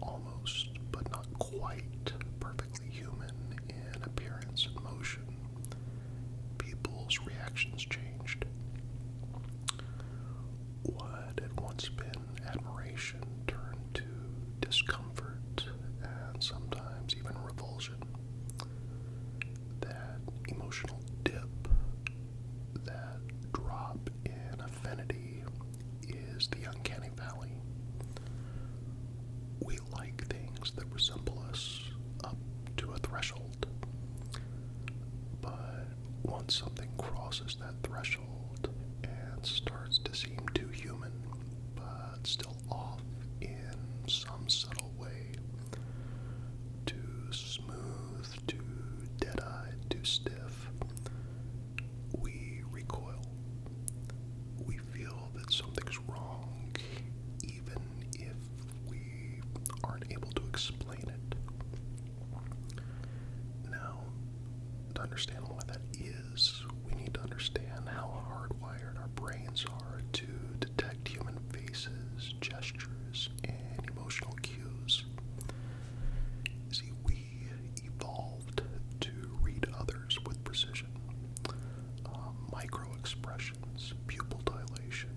almost, but not quite, perfectly human in appearance and motion, people's reactions changed. What had once been admiration turned to discomfort and sometimes even revulsion. That emotional dip, that drop in affinity, is the uncanny valley. We like things that resemble us up to a threshold, but once something crosses that threshold and starts to seem too human, but still off in some subtle way, too smooth, too dead-eyed, too stiff, we recoil. We feel that something's wrong, even if we aren't able to explain it. Now, to understand why that is, we need to understand how hardwired our brains are to detect human faces, gestures, and emotional cues. See, we evolved to read others with precision. Micro expressions, pupil dilation,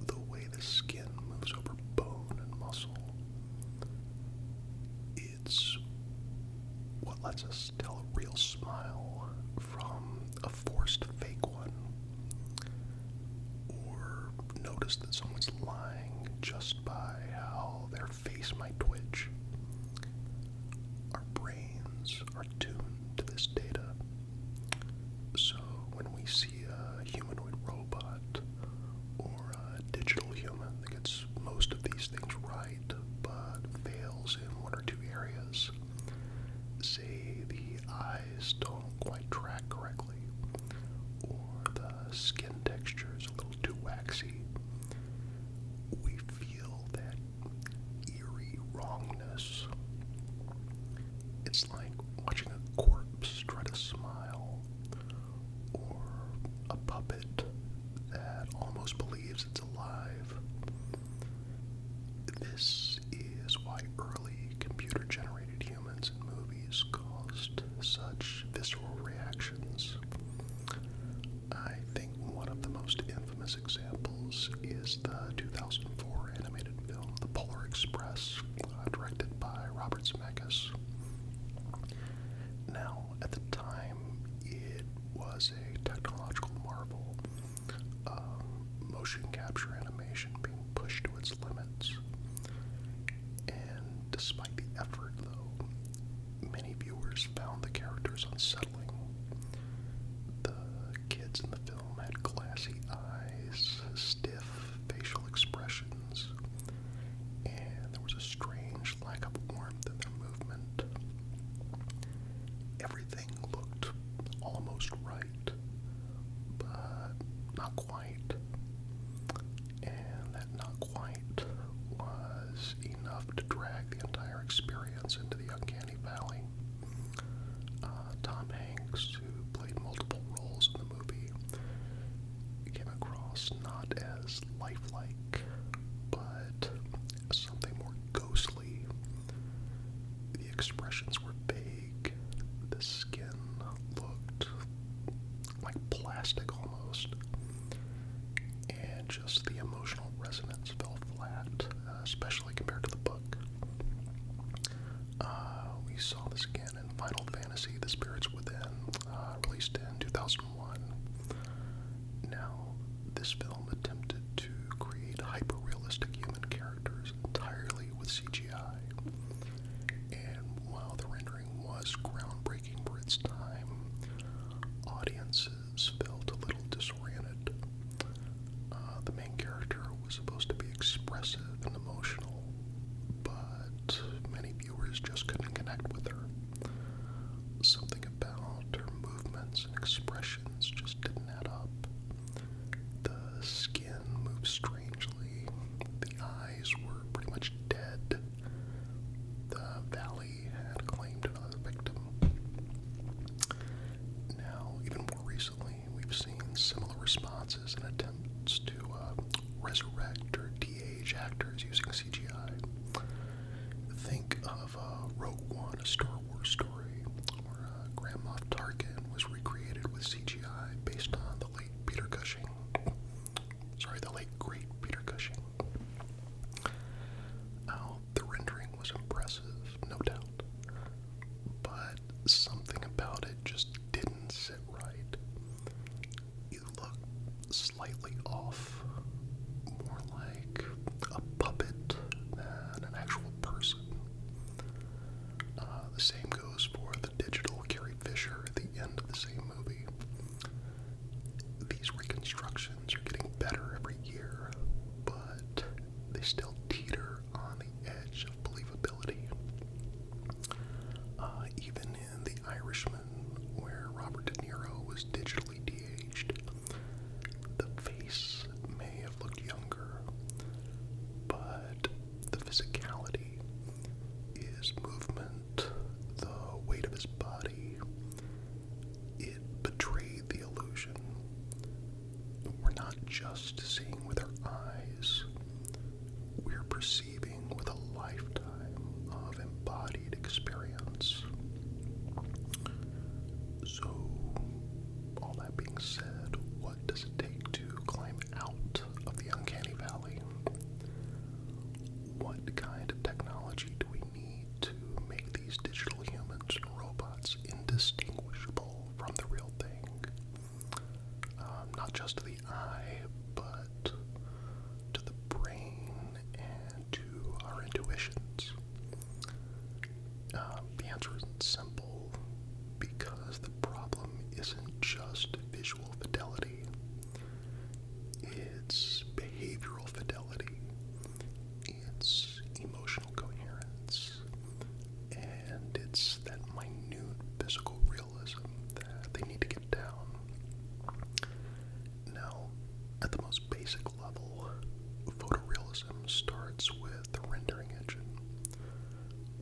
the way the skin moves over bone and muscle. It's what lets us tell a real smile from a forced fake one, or notice that someone's lying just by how their face might twitch. Our brains are tuned to this data. So when we see a humanoid robot or a digital human that gets most of these things right but fails in one or two areas, say the eyes don't quite track correctly, or the skin texture is a little too waxy, we feel that eerie wrongness. It's like watching a corpse try to smile, or a puppet that almost believes it's alive. This is why early computer-generated humans in movies caused such visceral reactions. I think one of the most infamous examples is the 2004 animated film The Polar Express, directed by Robert Zemeckis. Now, at the time, it was a technological marvel, motion capture animation being pushed to its limits. And despite the effort, though, many viewers found the characters unsettling. The kids in the film had glassy eyes, stiff facial expressions, and there was a strange lack of warmth in their movement. Everything looked almost right, but not quite. And that not quite was enough to drag the entire experience into the uncanny valley. Tom Hanks, who played multiple roles in the movie, came across not as lifelike, but as something more ghostly. The expressions were vague. The skin looked like plastic almost. And just the emotional resonance fell flat, especially compared to the book. We saw this again in Final Fantasy, The Spirits Within, released in 2001. Now, this film attempted to create hyper-realistic human characters entirely with CGI. And while the rendering was groundbreaking for its time, audiences felt a little disoriented. The main character was supposed to be expressive and emotional, but many viewers just couldn't connect with her. Something about her movements and expressions just didn't add up. The skin moved strangely. The eyes were pretty much dead. The valley had claimed another victim. Now, even more recently, we've seen similar responses and attempts to resurrect or de-age actors using CGI. a Star Wars story where Grand Moff Tarkin was recreated with CGI based on the late Peter Cushing. Sorry, the late great Peter Cushing. Now, the rendering was impressive, no doubt, but something about it just didn't sit right. It looked slightly off, more like a puppet than an actual person. The same goes for the digital Carrie Fisher at the end of the same movie. These reconstructions are getting better every year, but they still teeter on the edge of believability. Even in The Irishman, where Robert De Niro was digitally de-aged, the face may have looked younger, but the physicality, his movement, the weight of his body, it betrayed the illusion. We're not just seeing with our eyes, we're perceiving with a lifetime of embodied experience. So, all that being said, what does it take to climb out of the uncanny valley? What kind of technology do we need to make these digital humans and robots indistinguishable from the real thing? Not just to the eye, but to the brain and to our intuitions. The answer isn't simple, because the problem isn't just visual fidelity, it's behavioral fidelity, it's emotional coherence, and it's that minute physical realism that they need to get down. Now, at the most basic level, photorealism starts with the rendering engine.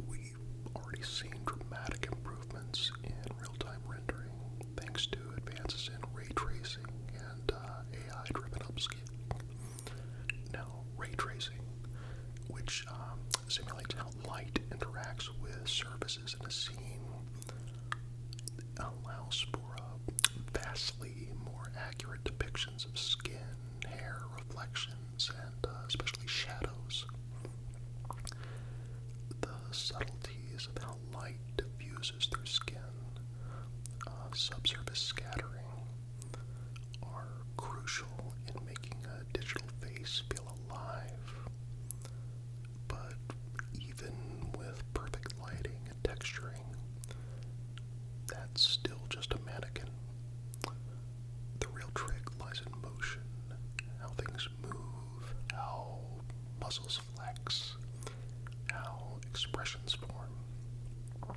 We've already seen dramatic improvements in real-time rendering thanks to advances in ray tracing and AI-driven upscaling. Now, ray tracing, which simulates how light interacts with surfaces in a scene, allows for vastly more accurate depictions of skin, hair, reflections, and especially shadows. The subtleties of how light diffuses through skin, subsurface scattering, are crucial in making a digital face feel alive. But even with perfect lighting and texturing, that's still just a mannequin. The real trick lies in motion, how things move, how muscles flex, how expressions form.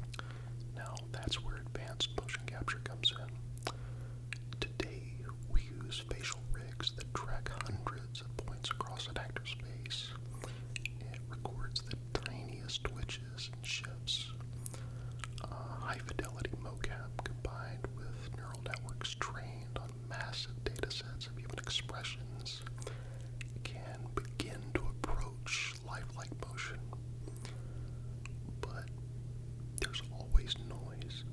Now, that's where advanced motion capture comes in. Today, we use facial rigs that track hundreds of points across an actor's face. It records the tiniest twitches and shifts. High-fidelity mocap combined with neural networks trained on massive data sets of human expressions can begin to approach lifelike motion. But there's always noise.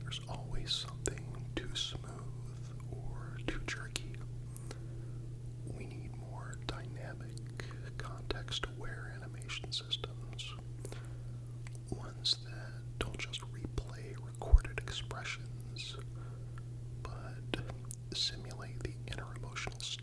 There's always something too smooth or too jerky. We need more dynamic, context-aware animation systems. Ones that don't just replay recorded expressions, but simulate the inner emotional state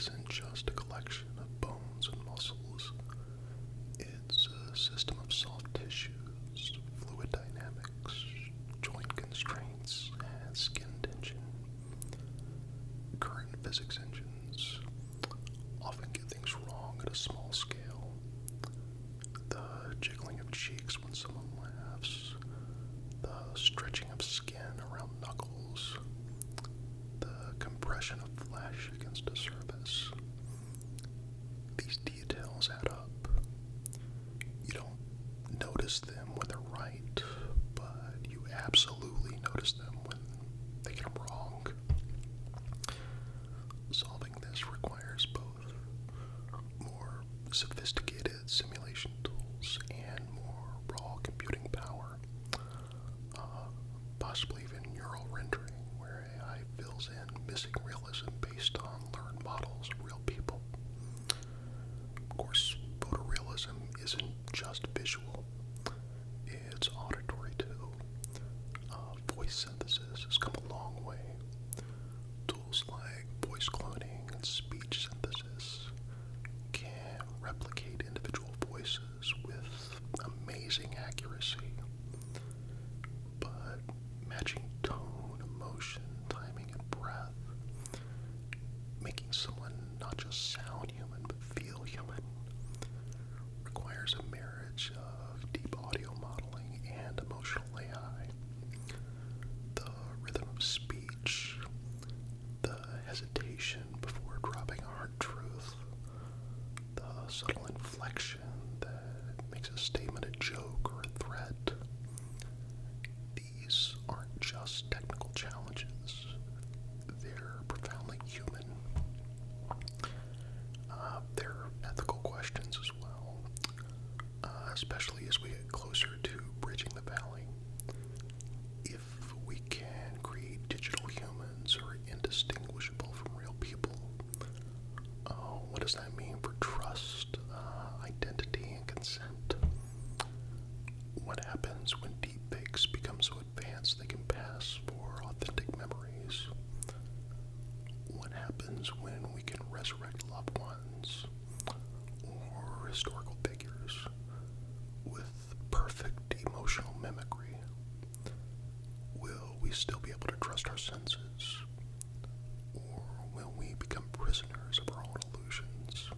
isn't just a collection of bones and muscles. It's a system of soft tissues, fluid dynamics, joint constraints, and skin tension. Current physics engines often get things wrong at a small scale. The jiggling of cheeks when someone laughs, the stretching of skin around knuckles, the compression of flesh against a surface. These details add up. You don't notice them when they're right, but you absolutely notice them when they get them wrong. Solving this requires both more sophisticated simulation tools and more raw computing power, possibly even neural rendering, where AI fills in missing realism based on learned models of real people. Of course, photorealism isn't just visual, it's auditory too. Voice synthesis has come a long way. Tools like voice cloning and speech synthesis can replicate individual voices with amazing accuracy. But matching tone, emotion, timing, and breath, making someone not just sound human but feel human, requires a marriage of deep audio modeling and emotional AI. The rhythm of speech, the hesitation before dropping a hard truth, the subtle inflection that makes a statement a joke or a threat. These aren't just technical challenges, they're profoundly human. They're ethical questions as well, especially as we get closer to bridging the valley. If we can create digital humans who are indistinguishable from real people, what does that mean for trust, identity, and consent? What happens when deepfakes become so advanced they can pass for authentic memories? What happens when we can resurrect loved ones or historical figures with perfect emotional mimicry? Will we still be able to trust our senses? Or will we become prisoners of our own illusions?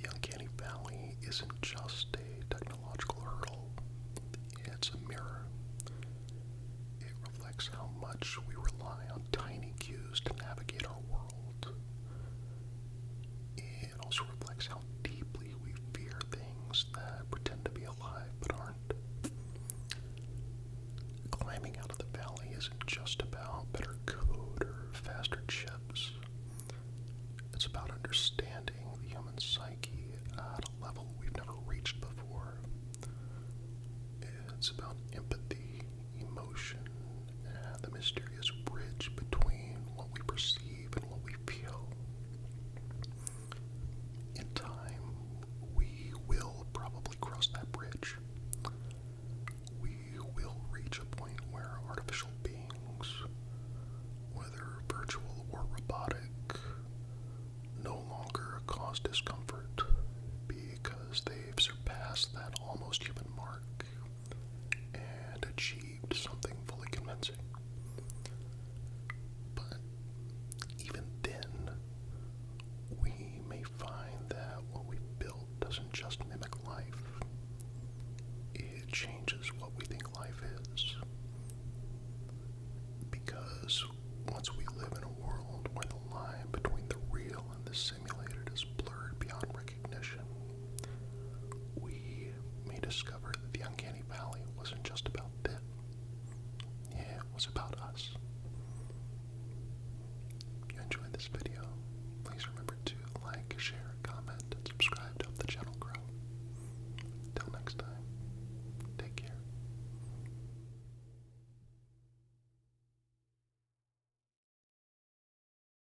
The Uncanny Valley isn't just a technological hurdle, it's a mirror. It reflects how much we rely on tiny cues to navigate our world. It also reflects how deeply we fear things that pretend to be alive but aren't. Climbing out of the valley isn't just about better code or faster chips. It's about understanding the human psyche at a level we've never reached before. It's about empathy, emotion, and the mysterious bridge between what we perceive and what we feel. In time, we will probably cross that bridge. We will reach a point where artificial beings, whether virtual or robotic, no longer cause discomfort because they've surpassed that almost human mark and achieved something fully convincing. But even then, we may find that what we built doesn't just mimic life, it changes what we think life is. Because once we live in a world where the line between the real and the simulated is blurred beyond recognition, we may discover that the Uncanny Valley wasn't just about them. It was about us. If you enjoyed this video,